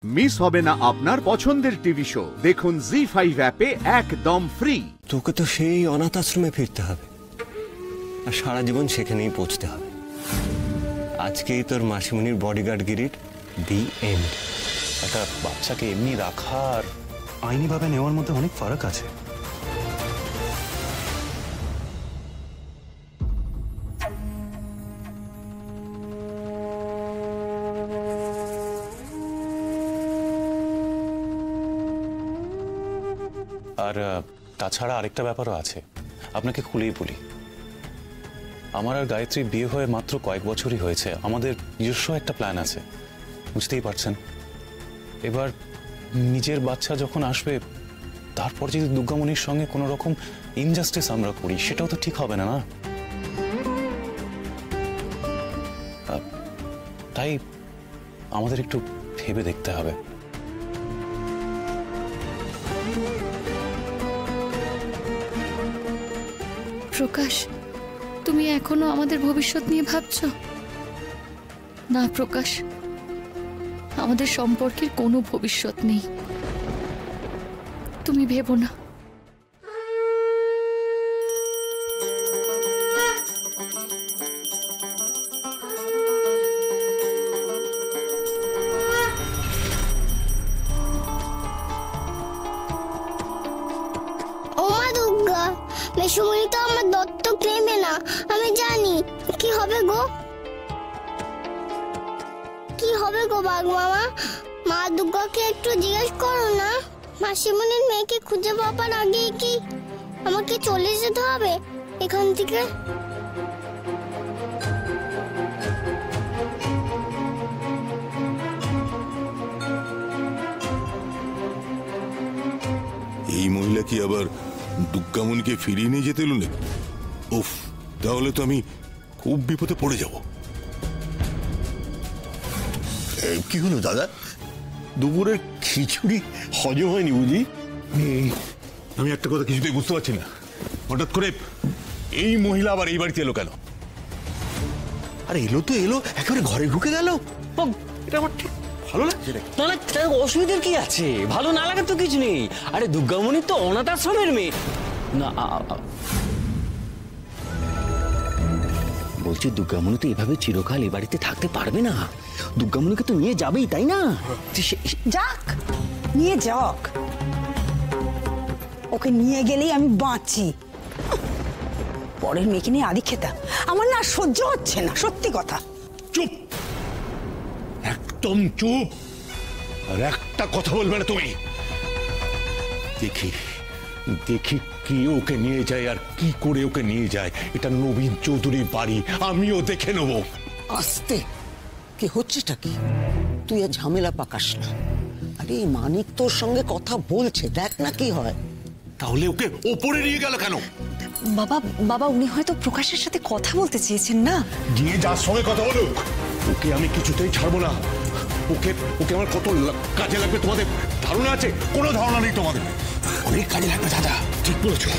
Miss হবে না আপনার পছন্দের টিভি শো। দেখুন জি5 অ্যাপে একদম ফ্রি। তোকে তো সেই অনাথ আশ্রমে ফিরতে হবে আর সারা জীবন সেখানেই পৌঁছতে হবে। আজকেই তোর মাসিমণির বডিগার্ড গিরিট দি এন্ড। একটা বাচ্চাকে এমনি রাখার আইনিভাবে নেওয়ার মধ্যে অনেক ফারাক আছে। আর তাছাড়া আরেকটা ব্যাপারও আছে, আপনাকে খুলেই বলি। আমার আর গায়ত্রী বিয়ে হয়ে মাত্র কয়েক বছরই হয়েছে। আমাদের নিজস্ব একটা প্ল্যান আছে, বুঝতেই পারছেন। এবার নিজের বাচ্চা যখন আসবে, তারপর যদি দুর্গামণির সঙ্গে কোনো রকম ইনজাস্টিস আমরা করি, সেটাও তো ঠিক হবে না, না? তাই আমাদের একটু ভেবে দেখতে হবে। প্রকাশ, তুমি এখনো আমাদের ভবিষ্যৎ নিয়ে ভাবছো? না প্রকাশ, আমাদের সম্পর্কের কোনো ভবিষ্যৎ নেই। তুমি ভেবো না। মেসুমণি তো আমার দত্তক নেবে না, আমি জানি। কি হবে গো, কি হবে গো বাঘ মামা? মা দুর্গাকে একটু জিজ্ঞেস করো না। মাসিমণির মেয়েকে খুঁজে পাবার আগে কি আমাকে চলে যেতে হবে এখান থেকে? এই মহিলা কি আবার দুর্গামণিকে ফিরিয়ে নিয়ে যেতে এলো নাকি? উফ, তাহলে তো আমি খুব বিপদে পড়ে যাব। কি হলো দাদা? দুপুরের খিচুড়ি হজম হয়নি বুঝি? আমি একটা কথা কিছুতেই বুঝতে পারছি না, হঠাৎ করে এই মহিলা আবার এই বাড়িতে এলো কেন? আরে এলো তো এলো, একেবারে ঘরে ঢুকে গেল। এটা আমার ঠিক ভালো লাগছে না। না, অসুবিধার কি আছে? ভালো না লাগার তো কিছু নেই। আরে দুর্গামণি তো অনাথ আশ্রমের মেয়ে না। বলছি দুর্গামণি তো এভাবে চিরকাল এ বাড়িতে থাকতে পারবে না। দুর্গামণিকে তো নিয়ে যাবেই, তাই না? যাক, নিয়ে যাক। ওকে নিয়ে গেলেই আমি বাঁচি। পরের মেয়েকে নিয়ে আদিক্ষেতা আমার না সহ্য হচ্ছে না, সত্যি কথা। চুপ, একদম চুপ। আর একটা কথা বলবে না তুমি। দেখি দেখি কি ওকে নিয়ে যায় আর কি করে ওকে নিয়ে যায়। এটা নবীন চৌধুরী বাড়ি, আমিও দেখে নেব। আস্তে, কি হচ্ছেটা কি? তুই আর ঝামেলা পাকাস না। আরে মানিক তোর সঙ্গে কথা বলছে, দেখ না কি হয়। তাহলে ওকে ওপরে নিয়ে গেল কেন? বাবা বাবা উনি হয়তো প্রকাশের সাথে কথা বলতে চেয়েছেন না। গিয়ে যার সঙ্গে কথা বলুক, ওকে আমি কিছুতেই ছাড়বো না। ওকে ওকে আমার কত কাজে লাগবে তোমাদের ধারণা আছে? কোনো ধারণা নেই তোমাদের। অনেক কাজে লাগবে দাদা, ঠিক বলেছো।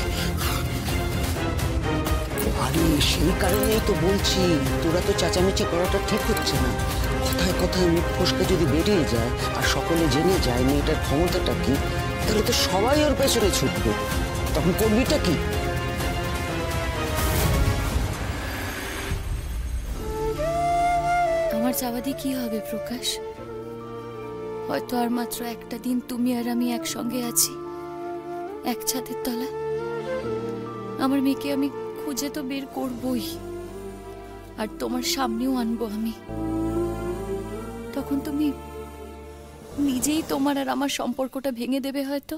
আরে সেই কারণেই তো বলছি, তোরা তো চেঁচামেচি করাটা ঠিক হচ্ছে না। কথায় কথায় মুখ ফসকে যদি বেরিয়ে যায় আর সকলে জেনে যায় মেয়েটার ক্ষমতাটা কি, তাহলে তো সবাই ওর পেছনে ছুটবে। তখন করবিটা কি? আমার চাওয়া দিয়ে কি হবে প্রকাশ? হয়তো আর মাত্র একটা দিন তুমি আর আমি একসঙ্গে আছি, এক ছাদের তলায়। আমার মেয়েকে আমি খুঁজে তো বের করবই, আর তোমার সামনেও আনবো আমি। তখন তুমি নিজেই তোমার আর আমার সম্পর্কটা ভেঙে দেবে হয়তো।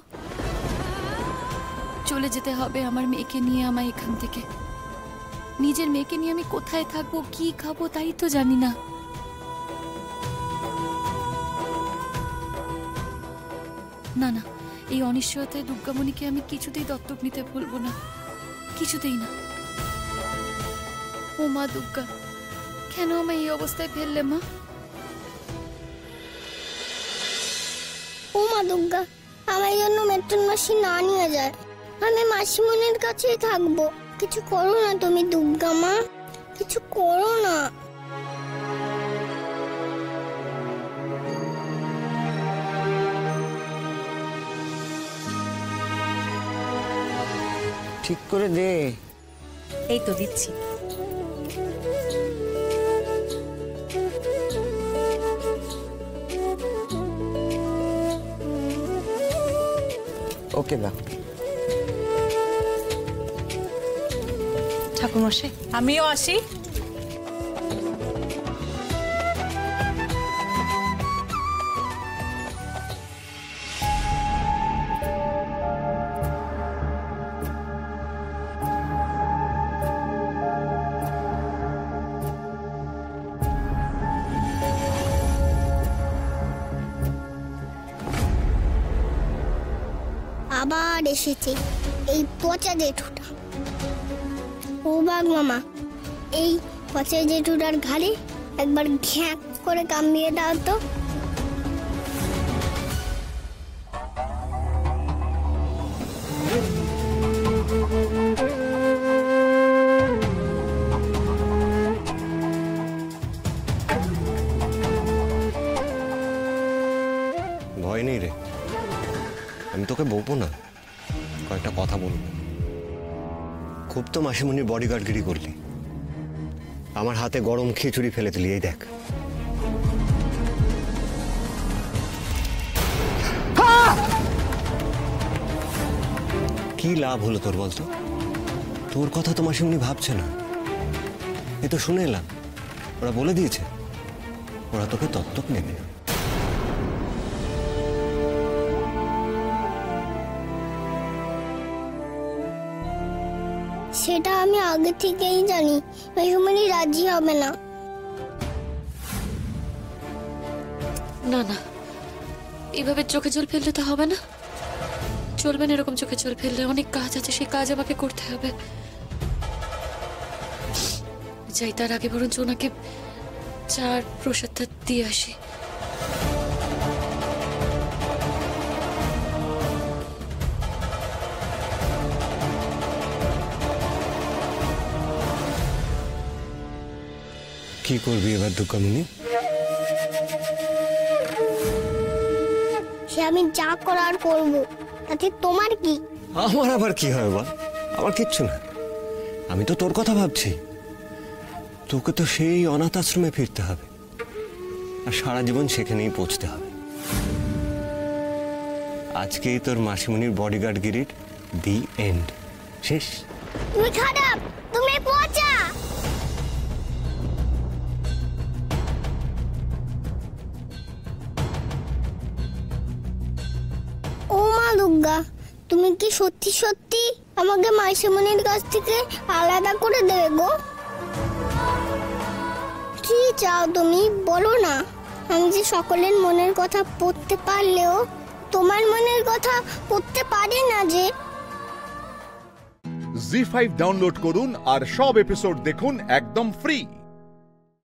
চলে যেতে হবে আমার মেয়েকে নিয়ে আমায় এখান থেকে। নিজের মেয়েকে নিয়ে আমি কোথায় থাকবো, কি খাবো, তাই তো জানি না। না না, এই অনিশ্চয়তায় দুর্গামণিকে আমি কিছুতেই দত্তক নিতে ভুলবো না, কিছুতেই না। ও মা দুর্গা, কেন আমায় এই অবস্থায় ফেললে মা? ও মা দুর্গা, আমার জন্য মেট্রন মাসি না নিয়ে যায়। আমি মাসিমণির কাছেই থাকবো। কিছু করো না তুমি দুর্গা মা, কিছু করো না। ঠিক করে দে। এই তো দিচ্ছি। ওকে দা। ঠাকুরমশাই আমিও আসি। আবার এসেছে এই পচা জেঠুটা। ও বাঘ মামা, এই পচা জেঠুটার ঘাড়ে একবার ঘ্যাঁক করে কামড়িয়ে দাও তো। ভয় নেই রে, আমি তোকে বলবো না, কয়েকটা কথা বলবো। খুব তো মাসিমণির বডিগার্ডগিরি করলি, আমার হাতে গরম খিচুড়ি ফেলে দিলি। এই দেখ, কি লাভ হলো তোর বলতো? তোর কথা তো মাসিমণি ভাবছে না। এ তো শুনে এলাম, ওরা বলে দিয়েছে ওরা তোকে দত্তক নেবে। সেটা আমি আগে থেকেই জানি মেসুমণি রাজি হবে না। না না, এইভাবে চোখে জল ফেললে তো হবে না। চলবে না এরকম চোখে জল ফেললে। অনেক কাজ আছে, সেই কাজ আমাকে করতে হবে। যাই, তার আগে বরঞ্চ ওনাকে চার প্রসাদটা দিয়ে আসি। কি করবি এবার দুর্গামণি? সে আমি যা করার করব, তাতে তোমার কি? আমার আবার কি হয় বল? আমার কিচ্ছু না, আমি তো তোর কথা ভাবছি। তোকে তো সেই অনাথ আশ্রমে ফিরতে হবে, আর সারা জীবন সেখানেই পৌঁছতে হবে। আজকেই তোর মাসিমণির বডিগার্ডগিরির দি এন্ড, শেষ। তুমি খারাপ, তুমি পচা। ও মা দুর্গা, তুমি কি সত্যি সত্যি আমাকে মাসিমণির কাছ থেকে আলাদা করে দেবে গো? কি চাও তুমি বলো না। আমি যে সকলের মনের কথা পড়তে পারলেও তোমার মনের কথা পড়তে পারি না যে। জি5 ডাউনলোড করুন আর সব এপিসোড দেখুন একদম ফ্রি।